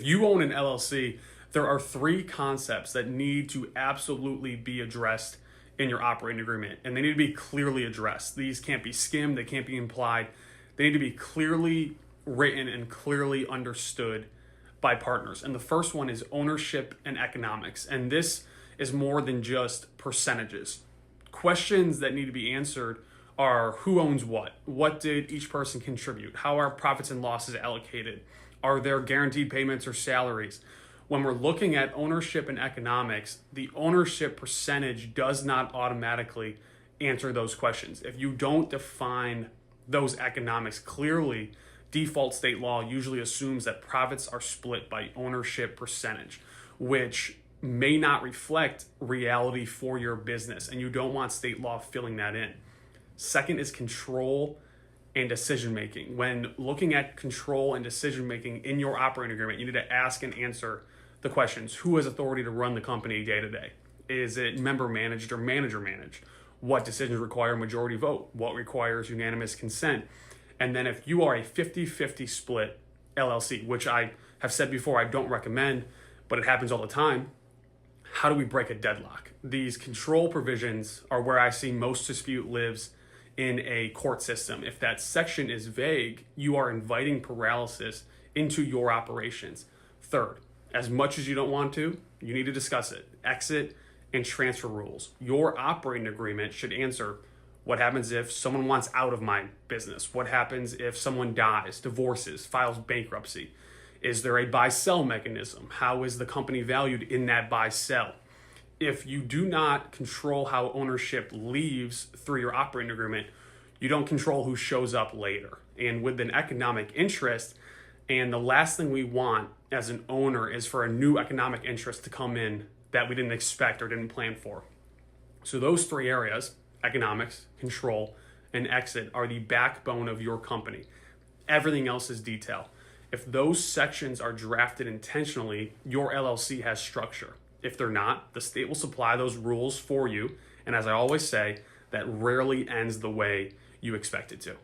If you own an LLC, there are three concepts that need to absolutely be addressed in your operating agreement, and they need to be clearly addressed. These can't be skimmed, they can't be implied. They need to be clearly written and clearly understood by partners. And the first one is ownership and economics. And this is more than just percentages. Questions that need to be answered are who owns what? What did each person contribute? How are profits and losses allocated? Are there guaranteed payments or salaries? When we're looking at ownership and economics, the ownership percentage does not automatically answer those questions. If you don't define those economics clearly, default state law usually assumes that profits are split by ownership percentage, which may not reflect reality for your business, and you don't want state law filling that in. Second is control and decision making. When looking at control and decision making in your operating agreement, you need to ask and answer the questions. Who has authority to run the company day to day? Is it member managed or manager managed? What decisions require majority vote? What requires unanimous consent? And then if you are a 50-50 split LLC, which I have said before I don't recommend, but it happens all the time, how do we break a deadlock? These control provisions are where I see most dispute lives in a court system. If that section is vague, you are inviting paralysis into your operations. Third, as much as you don't want to, you need to discuss it. Exit and transfer rules. Your operating agreement should answer what happens if someone wants out of my business? What happens if someone dies, divorces, files bankruptcy? Is there a buy-sell mechanism? How is the company valued in that buy-sell? If you do not control how ownership leaves through your operating agreement, you don't control who shows up later. And with an economic interest, and the last thing we want as an owner is for a new economic interest to come in that we didn't expect or didn't plan for. So those three areas, economics, control, and exit, are the backbone of your company. Everything else is detail. If those sections are drafted intentionally, your LLC has structure. If they're not, the state will supply those rules for you. And as I always say, that rarely ends the way you expect it to.